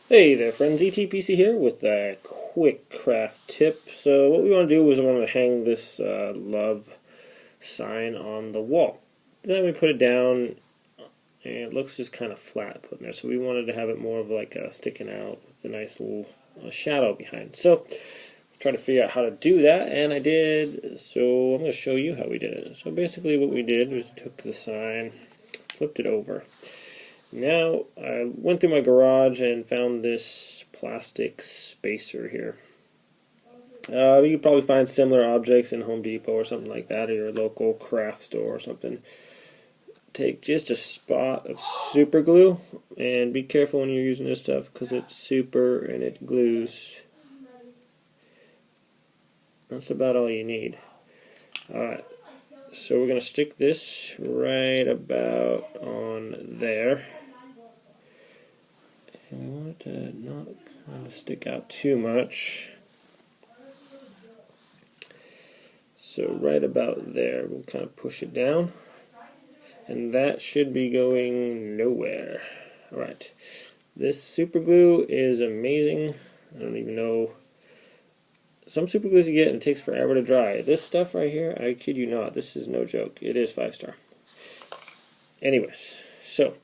Hey there friends, ETPC here with a quick craft tip. So what we want to do is we want to hang this love sign on the wall. Then we put it down and it looks just kind of flat put in there. So we wanted to have it more of like sticking out with a nice little shadow behind. So trying to figure out how to do that, and I did. So I'm going to show you how we did it. So basically what we did was took the sign, flipped it over. Now, I went through my garage and found this plastic spacer here. You could probably find similar objects in Home Depot or something like that, or your local craft store or something. Take just a spot of super glue, and be careful when you're using this stuff because it's super and it glues. That's about all you need. Alright, so we're going to stick this right about on there. And we want it to not kind of stick out too much. So right about there, we'll kind of push it down. And that should be going nowhere. Alright, this super glue is amazing. I don't even know. Some super glues you get and it takes forever to dry. This stuff right here, I kid you not, this is no joke. It is 5-star. Anyways, so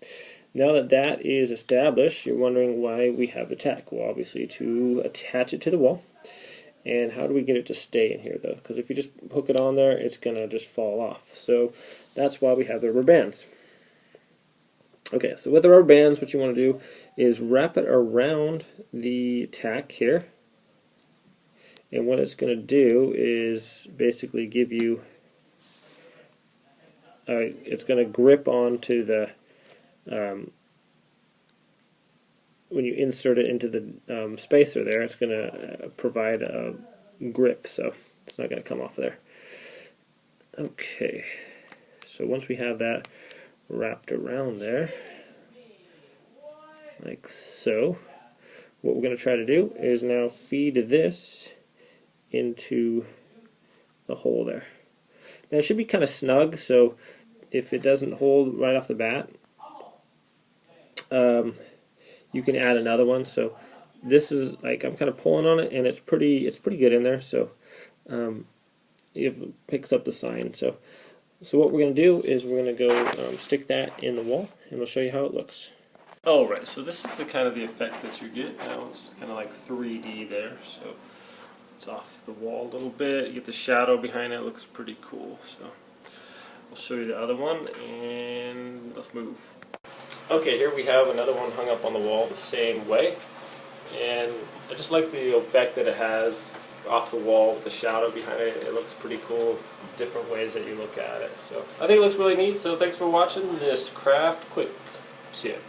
now that that is established, you're wondering why we have the tack. Well, obviously to attach it to the wall. And how do we get it to stay in here, though? Because if you just hook it on there, it's going to just fall off. So that's why we have the rubber bands. Okay, so with the rubber bands, what you want to do is wrap it around the tack here. And what it's going to do is basically give you, it's going to grip onto the, when you insert it into the spacer there, it's going to provide a grip, so it's not going to come off there. Okay, so once we have that wrapped around there, like so, what we're going to try to do is now feed this into the hole there. Now it should be kind of snug, so if it doesn't hold right off the bat, you can add another one. So this is like, I'm kind of pulling on it, and it's pretty good in there. So it picks up the sign. So what we're going to do is we're going to go stick that in the wall, and we'll show you how it looks. Alright, so this is the kind of the effect that you get. Now it's kind of like 3D there. So it's off the wall a little bit. You get the shadow behind it. It looks pretty cool. So I'll show you the other one, and let's move. Okay, here we have another one hung up on the wall the same way, and I just like the effect that it has off the wall with the shadow behind it. It looks pretty cool, different ways that you look at it. So I think it looks really neat. So thanks for watching this craft quick tip.